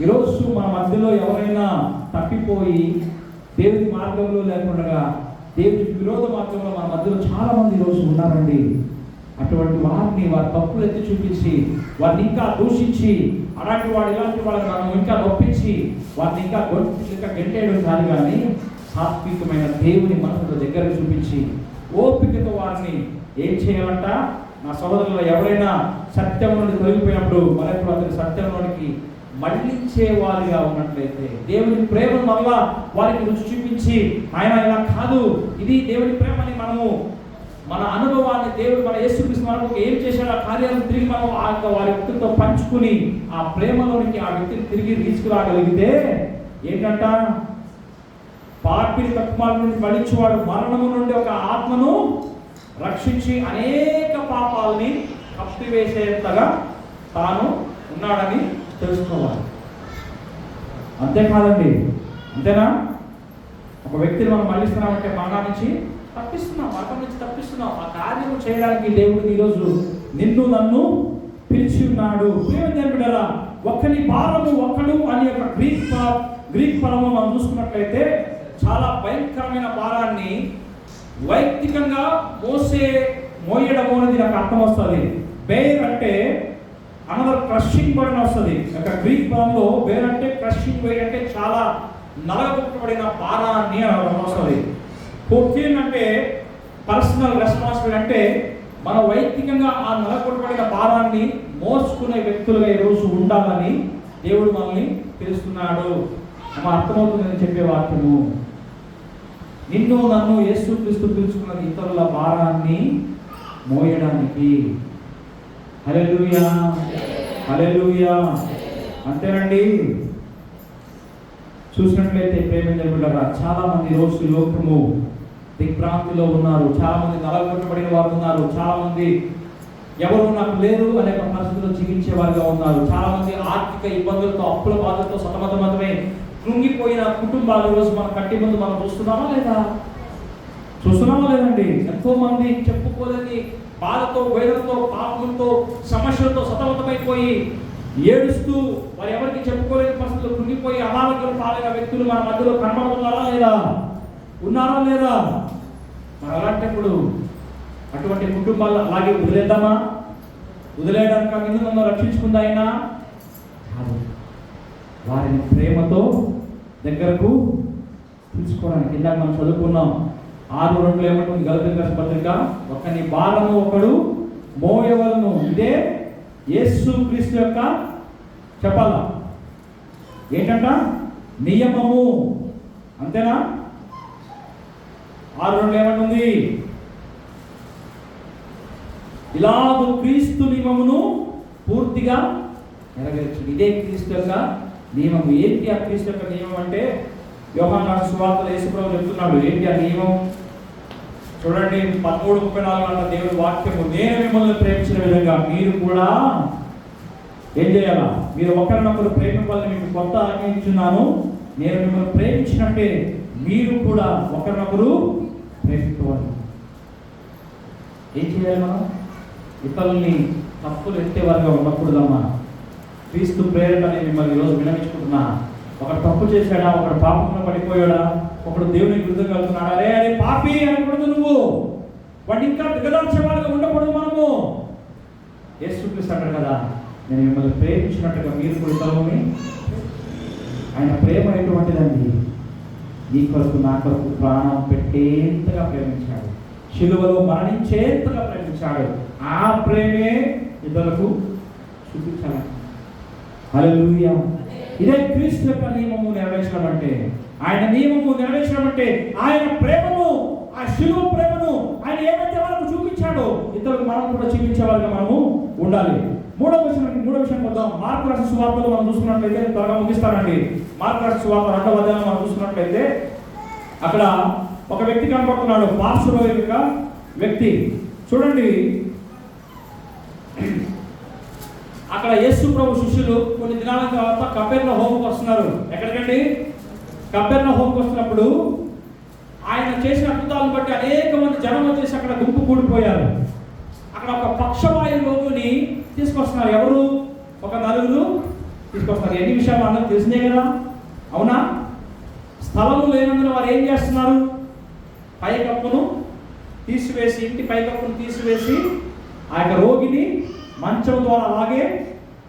ఈరోజు మన మధ్యలో ఎవరైనా తప్పిపోయి దేవుని మార్గంలో లేకుండా దేవునికి విరోధ మార్గంలో మన మధ్యలో చాలా మంది ఈరోజు ఉన్నారండి. అటువంటి వారిని వారి తప్పులు ఎత్తి చూపించి వారిని ఇంకా దూషించి అలాంటి వాడు ఇలాంటి వాళ్ళని మనం ఇంకా నొప్పించి వారిని ఇంకా గెంటేయడం కాదు, కానీ సాత్వికమైన దేవుని మనసులో దగ్గర చూపించి ఓపికతో వారిని ఏం చేయాలంట? నా సహోదరులు ఎవరైనా సత్యం నుండి తొలగిపోయినప్పుడు మరొకరు అతని సత్యంలోనికి మళ్ళించే వారిగా ఉన్నట్లయితే దేవుని ప్రేమ వల్ల వారికి రుచి చూపించి ఆయన ఇలా కాదు, ఇది దేవుని ప్రేమని మనము మన అనుభవాన్ని దేవుడు మన యేసుక్రీస్తు మనకు ఏం చేశాడు ఆ కార్యాలను తిరిగి మనం వారి వ్యక్తితో పంచుకుని ఆ ప్రేమలోనికి ఆ వ్యక్తిని తిరిగి తీసుకురాగలిగితే ఏంటంట? పాపిని తక్కువ నుండి మళ్ళించేవాడు మరణము నుండి ఒక ఆత్మను రక్షించి అనేక పాపాలని కప్పివేసేంతగా తాను ఉన్నాడని తెలుసుకోవాలి. అంతేకాదండి, అంతేనా? ఒక వ్యక్తిని మనం మళ్ళిస్తున్నామంటే మరణం నుంచి తప్పిస్తున్నాం, మరణం నుంచి తప్పిస్తున్నాం. ఆ కార్యం చేయడానికి దేవుడు ఈరోజు నిన్ను నన్ను పిలిచి ఉన్నాడు. ప్రియమైన ఒక్కని భారము ఒక్కడు అని ఒక గ్రీక్ పదము మనం చూసుకున్నట్లయితే చాలా భయంకరమైన భారాన్ని వైయక్తికంగా మోయడము అనేది నాకు అర్థం వస్తుంది. బేర్ అంటే అనదర్ క్రషింగ్ బర్డెన్ వస్తుంది. ఒక గ్రీక్ పదంలో బేర్ అంటే క్రషింగ్, బేర్ అంటే చాలా నలగొట్టబడిన భారాన్ని వస్తుంది. ఫోర్టీన్ అంటే పర్సనల్ రెస్పాన్సిబిలిటీ, అంటే మన వైయక్తికంగా ఆ నలగొట్టబడిన భారాన్ని మోసుకునే వ్యక్తులుగా ఈరోజు ఉండాలని దేవుడు మనల్ని పిలుస్తున్నాడు. అర్థమవుతుందని చెప్పే వాక్యము. నిన్ను నన్ను యేసుక్రీస్తు పిలుచుకున్నది ఇతరుల భారాన్ని మోయడానికి. హల్లెలూయా, హల్లెలూయా. అంతేనండి. చూసినట్లయితే ప్రేమించబడ్డారా, చాలా మంది రోజు లోకము దిగ్భ్రాంతిలో ఉన్నారు. చాలా మంది నలగొట్టబడిన వారు ఉన్నారు. చాలా మంది ఎవరు నాకు లేరు అనే పరిస్థితుల్లో జీవించే వారిగా ఉన్నారు. చాలా మంది ఆర్థిక ఇబ్బందులతో, అప్పుల బాధలతో సతమతమతమే కృంగిపోయిన కుటుంబాలు ఈరోజు మన కంటి ముందు మనం చూస్తున్నామా లేదా? చూస్తున్నామా లేదండి? ఎంతో మంది చెప్పుకోలేని బాధతో, వేదనతో, పాపంతో, సమస్యలతో సతమతమైపోయి ఏడుస్తూ వారు ఎవరికి చెప్పుకోలేని పరిస్థితులు కృంగిపోయి అనారోగ్యం పాలైన వ్యక్తులు మన మధ్యలో కనబడుతున్నారా లేదా? ఉన్నారా లేదా? మరి అలాంటప్పుడు అటువంటి కుటుంబాలు అలాగే వదిలేద్దామా? వదిలేయడానికి ముందు నన్ను రక్షించుకుందా అయినా కాదు. వారిని ప్రేమతో దగ్గరకు తీసుకోవడానికి ఇందాక మనం చదువుకున్నాం 6:2 ఏమంటుంది గలతీయులకు రాసిన పత్రిక, ఒకని భారము ఒకడు మోయవలను, ఇదే యేసు క్రీస్తు యొక్క చెప్పాలా ఏంటంట నియమము. అంతేనా? 6:2 ఏమంటుంది? ఇలాగూ క్రీస్తు నియమమును పూర్తిగా నెరవేర్చు. ఇదే క్రీస్తు యొక్క నియమము. ఏంటి ఆ క్రీస్తు యొక్క నియమం అంటే? యోహాను రాసిన సువార్తలో యేసుప్రభువు చెప్తున్నాడు. ఏంటి ఆ నియమం? చూడండి 13:34 అంట దేవుడి వాక్యము, నేను మిమ్మల్ని ప్రేమించిన విధంగా మీరు కూడా ఏం చేయాలా? మీరు ఒకరినొకరు ప్రేమించాలని మీకు కొత్త ఆజ్ఞ ఇచ్చున్నాను, నేను మిమ్మల్ని ప్రేమించినట్టే మీరు కూడా ఒకరినొకరు ప్రేమించుకోవాలి. ఏం చేయాలి మనం? ఇతరుల్ని తప్పులు ఎత్తేవారుగా ఉండకూడదమ్మా. క్రీస్తు ప్రేరణ నేను మిమ్మల్ని ఈరోజు వినవించుకుంటున్నా. ఒకడు తప్పు చేశాడా? ఒకడు పాపంలో పడిపోయాడా? ఒకడు దేవునికి విరుద్ధంగా వెళ్తున్నాడా? అరే పాపి అనకూడదు నువ్వు. వాడు ఇంకా దిగదార్చే వాళ్ళగా ఉండకూడదు. మనము యేసుక్రీస్తు అంటాడు కదా, నేను మిమ్మల్ని ప్రేమించినట్టుగా మీరు కూడా ఇతరులని. ఆయన ప్రేమ ఎటువంటిదండి? నీ కొరకు నా కొరకు ప్రాణం పెట్టేంతగా ప్రేమించాడు, శిలువలో మరణించేంతగా ప్రేమించాడు. ఆ ప్రేమే ఇతరులకు చూపించాలి. హల్లెలూయా. ఇదే క్రీస్తు యొక్క నియమము నెరవేర్చడం అంటే. ఆయన నియమము నెరవేర్చడం అంటే ఆయన ప్రేమను, ఆ శిలువ ప్రేమను ఆయన ఏమైతే మనకు చూపించాడో ఇతరులకు మనం కూడా చూపించే వాళ్ళగా మనము ఉండాలి. మూడో విషయం వద్దాం. మార్కు రాసిన సువార్తలో మనం చూసుకున్నట్లయితే, త్వరగా ముగిస్తానండి. మార్కు రాసిన సువార్త 2వ అధ్యాయంలో మనం చూసుకున్నట్లయితే అక్కడ ఒక వ్యక్తి కనపడుతున్నాడు, పార్శ్వరోగి యొక్క వ్యక్తి. చూడండి, అక్కడ యేసు ప్రభు శిష్యులు కొన్ని దినాల తర్వాత కపెర్నహూముకు వస్తున్నారు. ఎక్కడికండి? కపెర్నహూముకు వస్తున్నప్పుడు ఆయన చేసిన అద్భుతాలను బట్టి అనేక మంది జనం వచ్చేసి అక్కడ గుంపు కూడిపోయారు. అక్కడ ఒక పక్షవాయు రోగిని తీసుకొస్తున్నారు. ఎవరు? ఒక 4 తీసుకొస్తున్నారు. ఎన్ని విషయాలు అందరూ తెలిసినాయి కదా, అవునా? స్థలము లేనందున వారు ఏం చేస్తున్నారు? పైకప్పును తీసివేసి, ఇంటి పైకప్పును తీసివేసి ఆ యొక్క రోగిని మంచం ద్వారా అలాగే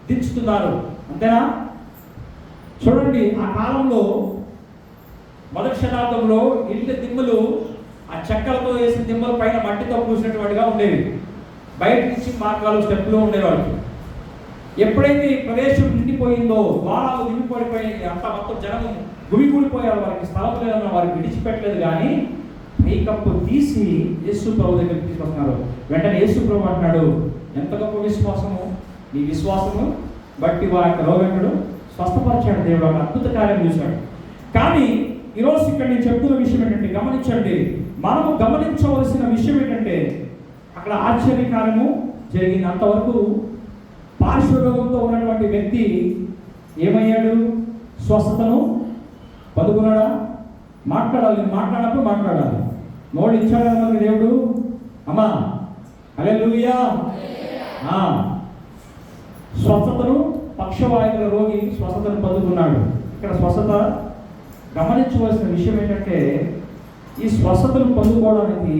దించుతున్నారు. అంతేనా? చూడండి, ఆ కాలంలో మొదటి శతాబ్దంలో ఇళ్ళ దిమ్మలు ఆ చెక్కలతో వేసిన దిమ్మల పైన మట్టితో పూసినటువంటిగా ఉండేవి. బయట నుంచి మార్గాలు, స్టెప్పులు ఉండేవాళ్ళు. ఎప్పుడైతే ఈ ప్రదేశం నిండిపోయిందో, ద్వారాలు నిండిపడిపోయి అంత మొత్తం జనం గుమిగూడిపోయారు, వారికి స్థలం లేదన్న వారికి విడిచిపెట్టలేదు. కానీ పైకప్పు తీసి యేసు ప్రభు దగ్గరికి తీసుకొస్తున్నారు. వెంటనే యేసు ప్రభు అంటున్నాడు, ఎంత గొప్ప విశ్వాసము! నీ విశ్వాసము బట్టి వారి రోగకుడు స్వస్థపరిచాడు. దేవుడు ఒక అద్భుత కార్యం చూశాడు. కానీ ఈరోజు ఇక్కడ నేను చెప్తున్న విషయం ఏంటంటే, గమనించండి, మనము గమనించవలసిన విషయం ఏంటంటే, అక్కడ ఆశ్చర్యకార్యము జరిగింది. అంతవరకు పార్శ్వరోగంతో ఉన్నటువంటి వ్యక్తి ఏమయ్యాడు? స్వస్థతను పొందుకున్నాడా? మాట్లాడాలి, మాట్లాడినప్పుడు మాట్లాడాలి. నోళ్ళు ఇచ్చాడు మనకి దేవుడు. అమ్మా హల్లెలూయా. స్వస్థతను, పక్షవాయువుల రోగి స్వస్థతను పొందుకున్నాడు. ఇక్కడ స్వస్థత గమనించవలసిన విషయం ఏంటంటే, ఈ స్వస్థతను పొందుకోవడానికి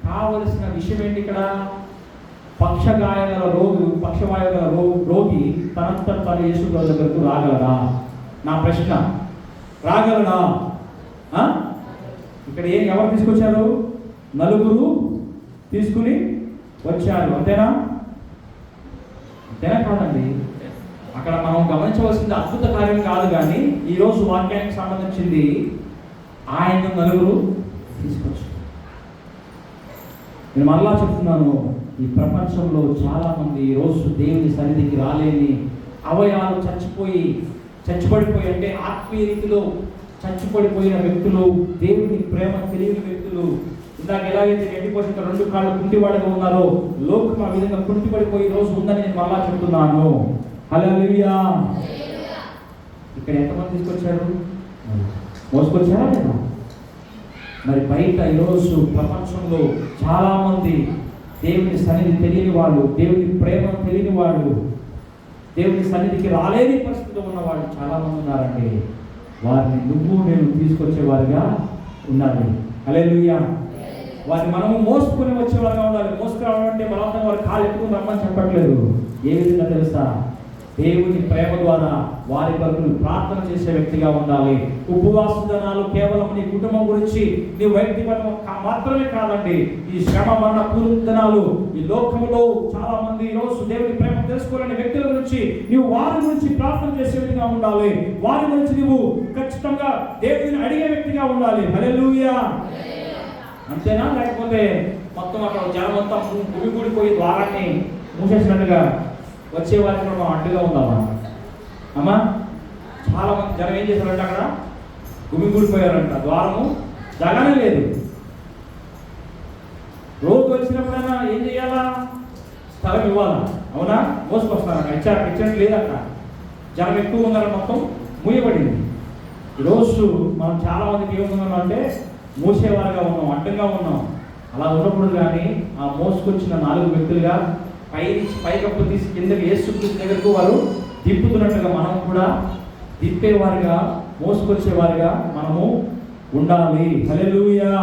కావలసిన విషయం ఏంటి? ఇక్కడ పక్షవాయువుల రోగి తనంతట తను యేసు ప్రభు దగ్గరకు రాగలరా? నా ప్రశ్న, రాగలరా? ఇక్కడ ఎవరు తీసుకొచ్చారు? 4 తీసుకుని వచ్చారు. అంతేనా? అంతేనా కాదండి? అక్కడ మనం గమనించవలసింది అద్భుత కార్యం కాదు, కానీ ఈరోజు వాక్యానికి సంబంధించింది ఆయన 4 తీసుకొచ్చారు. నేను మరలా చెప్తున్నాను, ఈ ప్రపంచంలో చాలామంది ఈరోజు దేవుని సన్నిధికి రాలేని అవయవాలు చచ్చిపడిపోయి అంటే ఆత్మీయ రీతిలో చచ్చిపడిపోయిన వ్యక్తులు, దేవుని ప్రేమ తెలియని వ్యక్తులు, ఇందాక ఎలాగైతే ఎండిపోసిన 2 కాళ్ళు కుంటివాడుగా ఉన్నారో, లోకం ఆ విధంగా కుంటిపడిపోయి రోజు ఉందని నేను మళ్ళా చెప్తున్నాను. హల్లెలూయా. ఇక్కడ ఎంతమంది తీసుకొచ్చారు? మోసుకొచ్చారా లేదా? మరి బయట ఈరోజు ప్రపంచంలో చాలామంది దేవుని సన్నిధి తెలియని వాళ్ళు, దేవుని ప్రేమ తెలియని వాళ్ళు, దేవుని సన్నిధికి రాలేని పరిస్థితిలో ఉన్న వాళ్ళు చాలామంది ఉన్నారండి. వారిని నువ్వు నేను తీసుకొచ్చేవారుగా ఉండాలి. హల్లెలూయా. వారిని మనము మోసుకొని వచ్చేవారుగా ఉండాలి. మోసుకురావడం అంటే బలవంతంగా వారి కాలు ఎత్తుకుని రమ్మని చెప్పట్లేదు. ఏ విధంగా తెలుసా? దేవుని ప్రేమ ద్వారా వారి కొరకు ప్రార్థన చేసే వ్యక్తిగా ఉండాలి. ఉపవాస దినాలు కేవలం నీ కుటుంబం గురించి, నీ వ్యక్తిగతం మాత్రమే కాదండి. ఈ శ్రమ మరణ పూర్వదినాలు ఈ లోకంలో చాలా మంది ఈరోజు దేవుని ప్రేమ తెలుసుకోలేని వ్యక్తుల గురించి నీవు వారి గురించి ప్రార్థన చేసే వ్యక్తిగా ఉండాలి. వారి గురించి నువ్వు ఖచ్చితంగా దేవుని అడిగే వ్యక్తిగా ఉండాలి. హల్లెలూయా. అంతేనా? లేకపోతే మొత్తం అక్కడ జనం అంతా గుమిగూడిపోయి ద్వారాన్ని మూసేసినట్టుగా వచ్చే వారికి మనం అడ్డుగా ఉందామా? అమ్మా, చాలా మంది జనం ఏం చేశారంటే అక్కడ గుమిగూడిపోయారంట. ద్వారము జగనే లేదు. రోజు వచ్చినప్పుడైనా ఏం చేయాలా? స్థలం ఇవ్వాలా? అవునా? మోసుకొస్తారంట. ఇచ్చినట్టు లేదంట. జనం ఎక్కువ ఉన్నారని మొత్తం మూయబడింది. ఈరోజు మనం చాలా మందికి ఏమున్నాం అంటే మూసేవారుగా ఉన్నాం, అడ్డంగా ఉన్నాం. అలా ఉన్నప్పుడు కానీ ఆ మోసుకొచ్చిన 4 వ్యక్తులుగా పైకప్పు తీసి కిందకి యేసుక్రీస్తు దగ్గరకు వారు దింపుతున్నట్టుగా మనం కూడా దింపేవారుగా, మోసుకొచ్చేవారుగా మనము ఉండాలి. హల్లెలూయా.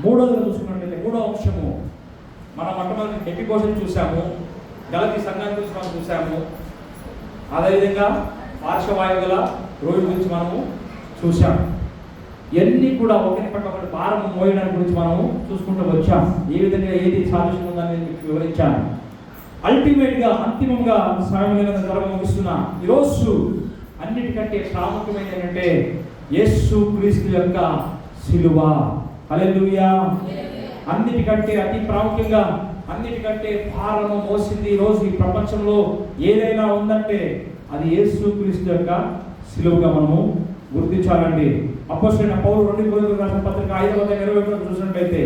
మూడోదిగా చూసుకున్నట్లయితే, మూడో అంశము, మనం మొట్టమొదటి ఎపికోషన్ చూసాము, గలతీ సంఘాన్ని గురించి మనం చూసాము. అదేవిధంగా పార్శ్వవాయువుల రోజు గురించి మనము చూసాం. ఇవన్నీ కూడా ఒకరి పట్ల ఒకటి భారం మోయడానికి గురించి మనము చూసుకుంటూ వచ్చాం. ఏ విధంగా ఏది సాదృశ్యం ఉందని నేను మీకు వివరించాను. అల్టిమేట్గా, అంతిమంగా సమయమైన ధర్మం ముగిస్తున్నా. ఈరోజు అన్నిటికంటే ప్రాముఖ్యమైన ఏంటంటే యేసుక్రీస్తు యొక్క సిలువ. హల్లెలూయా. అన్నిటికంటే అతి ప్రాముఖ్యంగా, అన్నిటికంటే భారము మోసింది ఈరోజు ఈ ప్రపంచంలో ఏదైనా ఉందంటే అది యేసుక్రీస్తు యొక్క సిలువగా మనము గుర్తించాలండి. అపోస్తలుడైన పౌలు 2 కొరింథీయులకు రాసిన పత్రిక 5:20 చూసినట్లయితే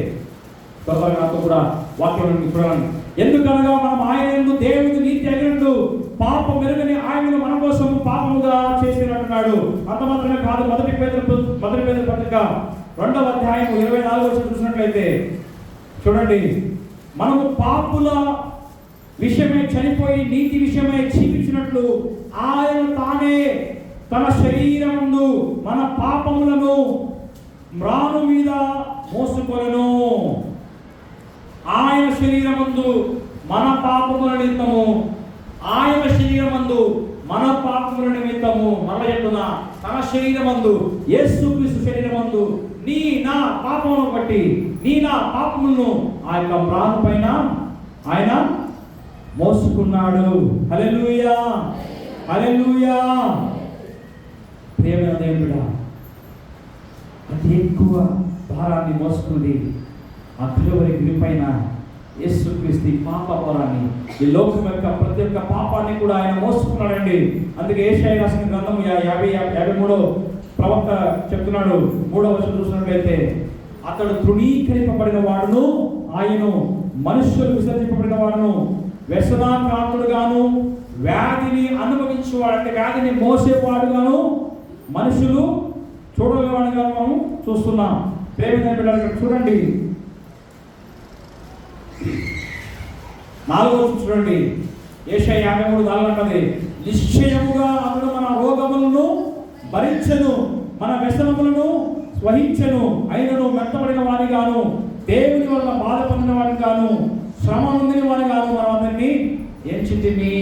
త్వరగా నాతో కూడా వాక్యం చూడండి. ఎందుకనగా మనం ఆయనను దేవుని నీతి అయినట్టు పాపం మెరుగని ఆయనను మన కోసం పాపముగా చేసినట్టున్నాడు. అంత మాత్రమే కాదు, మొదటి పేతురు పత్రిక 2వ అధ్యాయం 24 చూసినట్లయితే చూడండి, మనము పాపుల విషయమై చనిపోయి నీతి విషయమై జీవించినట్లు ఆయన తానే తన శరీరముందు మన పాపములను మ్రాను మీద మోసుకొనెను. ఆయన శరీరమందు మన పాపముల నిమిత్తము, ఆయన శరీరమందు మన పాపముల నిమిత్తము, మరల చెప్తున్నా, తన శరీరమందు, యేసుక్రీస్తు శరీరమందు నీ నా పాపములను బట్టి, నీ నా పాపములను ఆ యొక్క మ్రాను పైన ఆయన మోసుకున్నాడు. హల్లెలూయా. హల్లెలూయా. ప్రియమైన దేవుడా, అతి ఎక్కువ భారాన్ని మోసుకున్నది ఆ కలువరి గిరిపైన యేసుక్రీస్తు పాప భారాన్ని, ఈ లోకం యొక్క ప్రతి ఒక్క పాపాన్ని కూడా ఆయన మోసుకున్నాడండి. అందుకే యెషయా రాసిన గ్రంథం 53 ప్రవక్త చెప్తున్నాడు, 3వ వచనం చూసినట్లయితే, అతడు తృణీకరింపబడిన వాడును, ఆయన మనుష్యులు విసర్జింపబడిన వాడును, వ్యసనాక్రాంతుడుగాను, వ్యాధిని అనుభవించేవాడు అంటే వ్యాధిని మోసేవాడుగాను, మనుషులు చూడలేవాడుగా మనం చూస్తున్నాం. ప్రేమ బిడ్డలు చూడండి, 4వ చూడండి, యెషయా 53:4 అంటది, నిశ్చయముగా అతడు మన రోగములను భరించెను, మన వ్యసనములను వహించెను, అయినను మెత్తబడిన వారిగాను, దేవుని వల్ల బాధ పొందిన వారిగాను, శ్రమ పొందిన వారిగాను మనం అతన్ని ఎంచితిమి.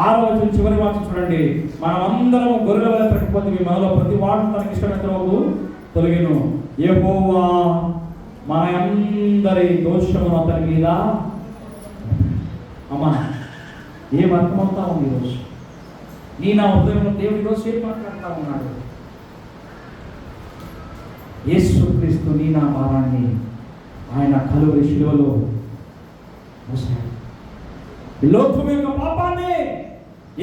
6వ చివరి వాక్యం చూడండి, మనమందరం గొర్రెల వలె తప్పిపోతుంది, మనలో ప్రతి వాడు తనకి ఇష్టమైనంతవరకు తొలగిను, యెహోవా మన అందరి దోషమును అతని మీద. అమ్మా, ఏం అర్థమవుతా ఉంది ఈరోజు? నీ నా హృదయంలో దేవుడు ఈరోజు ఏం మాట్లాడుతూ ఉన్నాడు? యేసుక్రీస్తు నీ నా భారాన్ని ఆయన కలువరి శిలువలో మోసాడు. ఈ లోకం యొక్క పాపాన్ని,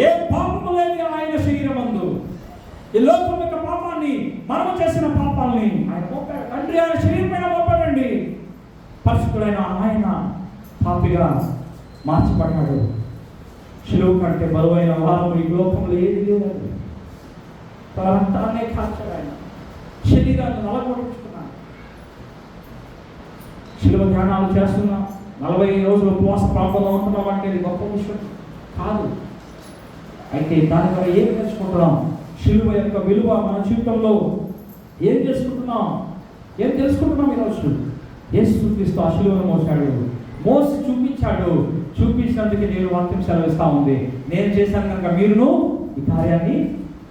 ఏ పాపము లేని ఆయన శరీరమందు, ఈ లోకం యొక్క పాపాన్ని, మనము చేసిన పాపాలని ఆయన మోపాడు. తండ్రి ఆయన శరీరం పైన మోపాడండి. పరిశుద్ధుడైన ఆయన పాపిగా మార్చబడ్డాడు. శిలువ కంటే బరువైన వారం ఈ లోకంలో ఏది లేదు. తన రక్తాన్నే కాల్చాడు ఆయన, శరీరాన్ని నలగొట్టుకున్నాడు. శిలువ ధ్యానాలు చేస్తున్నాం, 40 రోజులు ఉపవాస ప్రాంతంలో ఉంటున్నాం అంటే ఇది గొప్ప విషయం కాదు. అయితే దాని ద్వారా ఏం నేర్చుకుంటున్నాం? శిలువ యొక్క విలువ మన జీవితంలో ఏం చేసుకుంటున్నాం, ఏం తెలుసుకుంటున్నాం? ఈరోజు యేసుక్రీస్తు ఆ శిలువను మోసి చూపించాడు. చూపించినందుకు నేను వాక్యం సెలవిస్తా ఉంది, నేను చేశాను కనుక మీరును ఈ కార్యాన్ని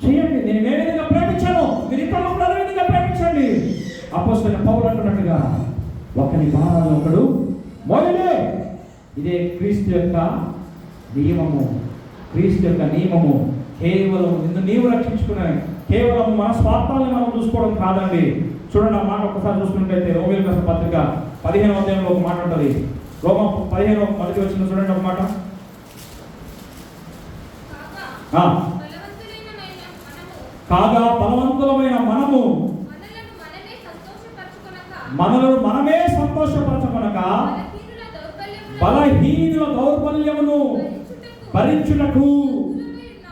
చేయండి. నేను ఏ విధంగా ప్రేమించాను మీరు ఇతరులను కూడా అదే విధంగా ప్రేమించండి. అపోస్తలుడైన పౌలు అంటున్నట్టుగా ఒకరి భారాలు ఒకడు మోయలే. ఇదే క్రీస్తు యొక్క నియమము. క్రీస్తు యొక్క నియమము కేవలం నిన్ను నీవు రక్షించుకున్నాయి, కేవలం మన స్వార్థాలను మనం చూసుకోవడం కాదండి. చూడండి ఆ మాట ఒకసారి చూసుకున్నట్లయితే రోమీయులకు రాసిన పత్రిక 15వ అధ్యాయంలో ఒక మాట ఉంటుంది. రోమా 15 మొదటి వచ్చిన చూడండి ఒక మాట. కాగా బలవంతులమైన మనము మనలను మనమే సంతోషపరచుకొనక బలహీనుల దౌర్బల్యమును భరించుటకు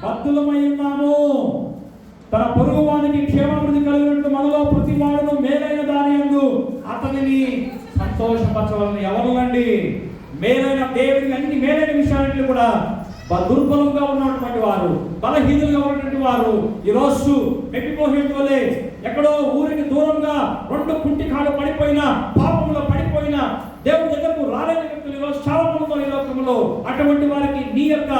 బద్ధులమై ఉన్నాము. తన పొరుగువానికి క్షేమాభివృద్ధి కలిగినట్టు మనలో ప్రతి వాడును మేలైన దాని యందు అతనిని సంతోషపరచవలని. ఎవరునండి? మేలైన దేవునికి అన్ని మేలైన విషయాలన్నీ కూడా దుర్బలంగా ఉన్నటువంటి వారు, బలహీనులుగా ఉన్నటువంటి వారు ఈరోజు మెప్పిపోయేటి వలె ఎక్కడో ఊరికి దూరంగా 2 కుంటి కాళ్ళు పడిపోయినా, పాపంలో పడిపోయినా దేవుని దగ్గరకు రాలేని వ్యక్తులు ఈరోజు చాలా మంది ఈ లోకంలో. అటువంటి వారికి నీ యొక్క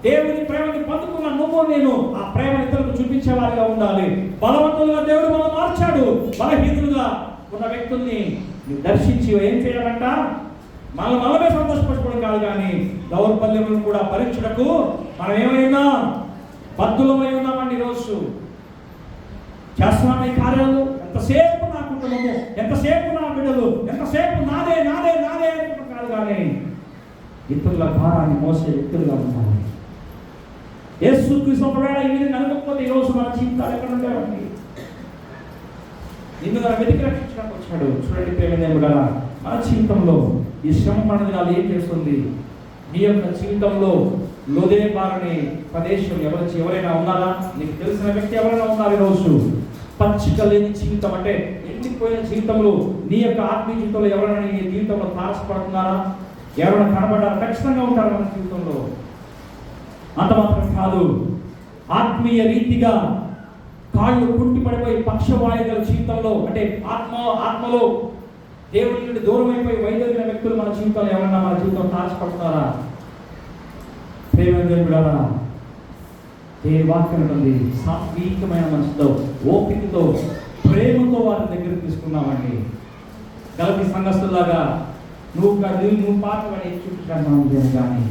దేవుని ప్రేమని పొందుకున్న నువ్వు నేను ఆ ప్రేమను ఇతరులకు చూపించే వారిగా ఉండాలి. బలవంతులుగా దేవుడు మనం మార్చాడు. బలహీనులుగా ఉన్న వ్యక్తుల్ని దర్శించి ఏం చేయాలంట? మనమే సంతోషపరచుకోవడం కాదు, కానీ దౌర్బల్యములను కూడా భరించుటకు మనం ఏమైనా బద్ధులమై ఉన్నామండి. ఈరోజు చేస్తున్నాం ఈ కార్యాలు. ఎంతసేపు నా కుటుంబము, ఎంతసేపు నా బిడ్డలు, ఎంతసేపు నాదే నాదే నాదే అనుకుంటాం కాదు, కానీ ఇతరుల భారాన్ని మోసే వ్యక్తులుగా ఉండాలి. యేసుక్రీస్తు ఒకవేళ ఈ విధంగా అనుకోకపోతే ఈరోజు మన జీవితాలు ఎక్కడ ఉండేవండి? నిన్ను తన వెతికి రక్షించడానికి వచ్చాడు. చూడండి ప్రేమదేవుడా, మన జీవితంలో ఈ శ్రమ మన దినాలు ఏం చేస్తుంది? నీ యొక్క జీవితంలో లోదేబారని ప్రదేశం ఎవరైనా ఉన్నారా? నీకు తెలిసిన వ్యక్తి ఎవరైనా ఉన్నారు? ఈరోజు పచ్చిక లేని జీవితం అంటే ఎండిపోయిన జీవితంలో నీ యొక్క ఆత్మీయ జీవితంలో ఎవరైనా నీ జీవితంలో తారసపడుతున్నారా? ఎవరైనా కనబడ్డారా? ఖచ్చితంగా ఉంటారు మన జీవితంలో. అంత మాత్రం కాదు, ఆత్మీయ రీతిగా కాళ్ళు కుంటి పడిపోయి పక్షవాయుగల జీవితంలో అంటే ఆత్మలో దేవుడి నుండి దూరం అయిపోయి వైదొలిగిన వ్యక్తులు మన జీవితంలో ఎవరైనా మన జీవితం తారసపడుతున్నారా? ప్రేమదేవుడారా, ఏ వాక్యం ఉంటుంది? సాత్వికమైన మనసుతో, ఓపికతో, ప్రేమతో వారి దగ్గరికి తీసుకున్నామండి. గలతీ సంఘస్థులాగా నువ్వు పాటలు చూపించాను, కానీ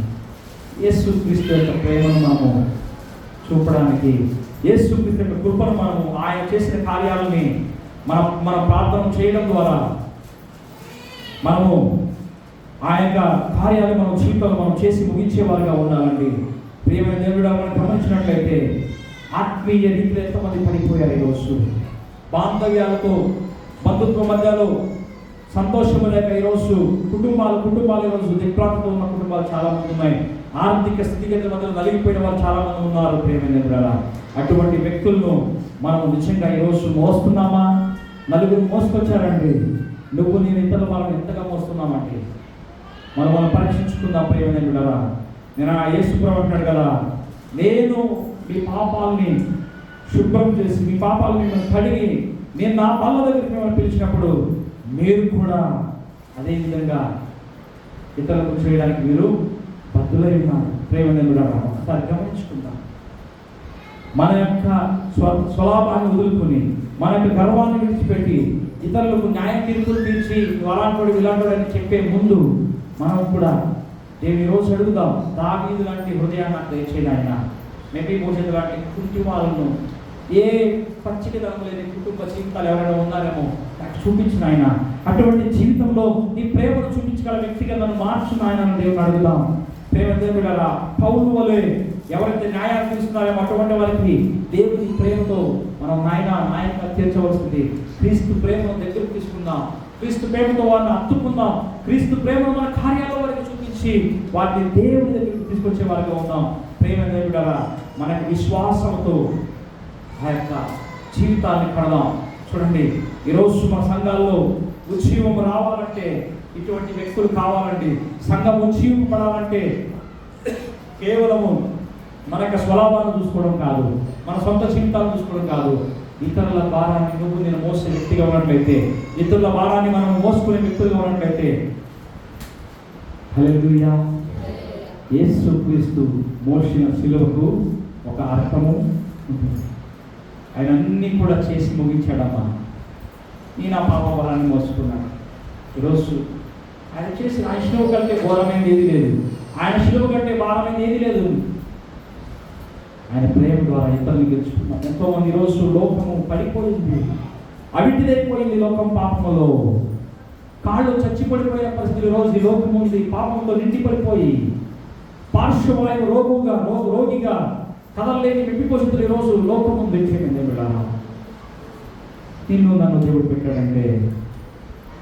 యేసుక్రీస్తు యొక్క ప్రేమను మనము చూపడానికి, యేసుక్రీస్తు యొక్క కృపను మనము ఆయన చేసిన కార్యాలని మన ప్రార్థన చేయడం ద్వారా మనము ఆ యొక్క కార్యాలు మన జీవితంలో మనం చేసి ముగించేవారుగా ఉండాలండి. ప్రియమైన దేవుడు, మనం గమనించినట్లయితే ఆత్మీయ రీతిలో ఎంతమంది పడిపోయారు ఈరోజు. బాంధవ్యాలతో, బంధుత్వ మధ్యలో సంతోషం లేక ఈరోజు కుటుంబాలు ఈరోజు దిక్ప్రాంతంతో ఉన్న కుటుంబాలు చాలా మంది ఉన్నాయి. ఆర్థిక స్థితిగతుల మధ్యలో నలిగిపోయిన వారు చాలా మంది ఉన్నారు. ప్రియమైన దేవుడా, అటువంటి వ్యక్తులను మనం నిజంగా ఈరోజు మోస్తున్నామా? నలుగురు మోసుకొచ్చారండి. నువ్వు నేను ఇతరులు మనం ఎంతగా మోస్తున్నామండి? మనం పరీక్షించుకుందాం. ప్రియమైన దేవుడా, నేను ఆ యేసుప్రభువు అంటున్నాడు కదా, నేను మీ పాపాలని శుభ్రం చేసి మీ పాపాలని కడిగి నేను నా పాల దగ్గరికి మిమ్మల్ని పిలిచినప్పుడు మీరు కూడా అదేవిధంగా ఇతరులకు చేయడానికి మీరు బద్ధులై ఉన్నారు. ప్రియమైన దేవుడా, ఒకసారి గమనించుకుందాం. మన యొక్క స్వలాభాన్ని వదులుకొని, మన యొక్క గర్వాన్ని విడిచిపెట్టి ఇతరులకు న్యాయ తీర్పులు తీర్చి అలాంటి ఇలాంటి అని చెప్పే ముందు మనం కూడా దేవుని రోజు అడుగుదాం. దావీదు లాంటి హృదయాన్ని నాకు దయచేయండి ఆయన. మెఫీబోషెతు లాంటి కుంటి వాళ్ళను, ఏ పచ్చిక దళం లేని కుటుంబ జీవితాలు ఎవరైనా ఉన్నారేమో నాకు చూపించిన ఆయన. అటువంటి జీవితంలో నీ ప్రేమను చూపించగల వ్యక్తిగా నన్ను మార్చిన ఆయన దేవుని అడుగుదాం. ప్రేమ దేవుడా, పౌలు వలె ఎవరైతే న్యాయాలు తీరుస్తున్నారో అటువంటి వారికి దేవుని ప్రేమతో మనం నాయకంగా తీర్చవలసింది. క్రీస్తు ప్రేమను దగ్గరకు తీసుకుందాం, క్రీస్తు ప్రేమతో వారిని హత్తుకుందాం, క్రీస్తు ప్రేమను మన కార్యాల వరకు చూపించి వాటిని దేవుని దగ్గరికి తీసుకొచ్చే వారిగా ఉందాం. ప్రేమ దేవుడా, మనకి విశ్వాసంతో ఆ యొక్క జీవితాన్ని కడదాం. చూడండి, ఈరోజు మన సంఘాల్లో ఉజ్జీవం రావాలంటే ఇటువంటి వ్యక్తులు కావాలండి. సంఘం ఉజ్జీవపడాలంటే కేవలము మన యొక్క స్వలాభాలను చూసుకోవడం కాదు, మన సొంత జీవితాలను చూసుకోవడం కాదు, ఇతరుల భారాన్ని నువ్వు నేను మోసే వ్యక్తిగా ఉన్నట్లయితే, ఇతరుల భారాన్ని మనం మోసుకునే వ్యక్తులుగా ఉన్నట్లయితే, హల్లెలూయా, యేసుక్రీస్తు మోసిన శిలువకు ఒక అర్థము ఉంటుంది. ఆయన అన్నీ కూడా చేసి ముగించాడమ్మా. నేను ఆ పాప భారాన్ని మోసుకున్నాను. ఈరోజు ఆయన చేసిన ఆయన శిలువ కంటే ఘోరమైనది ఏది లేదు, ఆయన శిలువ కంటే భారమైనది ఏది లేదు. ఆయన ప్రేమ ద్వారా ఇతరులు గెలుచుకున్నాం. ఎంతోమంది ఈరోజు లోకము పడిపోయింది, అవిటిదైపోయింది. లోకం పాపములో కాళ్ళు చచ్చిపడిపోయిన పరిస్థితి రోజు ఈ లోకం ఉంది. పాపంతో నిండిపడిపోయి పార్శ్వవాయు రోగిగా కదలలేని వెండిపోషితులు ఈరోజు లోకం ఉంది. నిన్ను నన్ను దేవుడు పెట్టాడంటే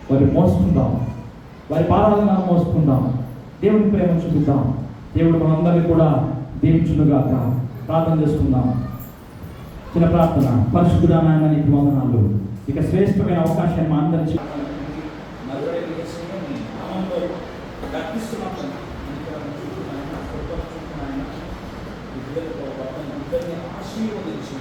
వారి మోసుకుందాం, వారి భారాలను మనం మోసుకుందాం, దేవుని ప్రేమ చూపిద్దాం. దేవుడు మనందరినీ కూడా దీవించునుగాక. ప్రార్థన చేసుకుందాం. చిన్న ప్రార్థన. పరిశుద్ధుడా నాయన నీకు వందనాలు. ఇక శ్రేష్టమైన అవకాశాన్ని మా అందరి ఆశీర్వదించి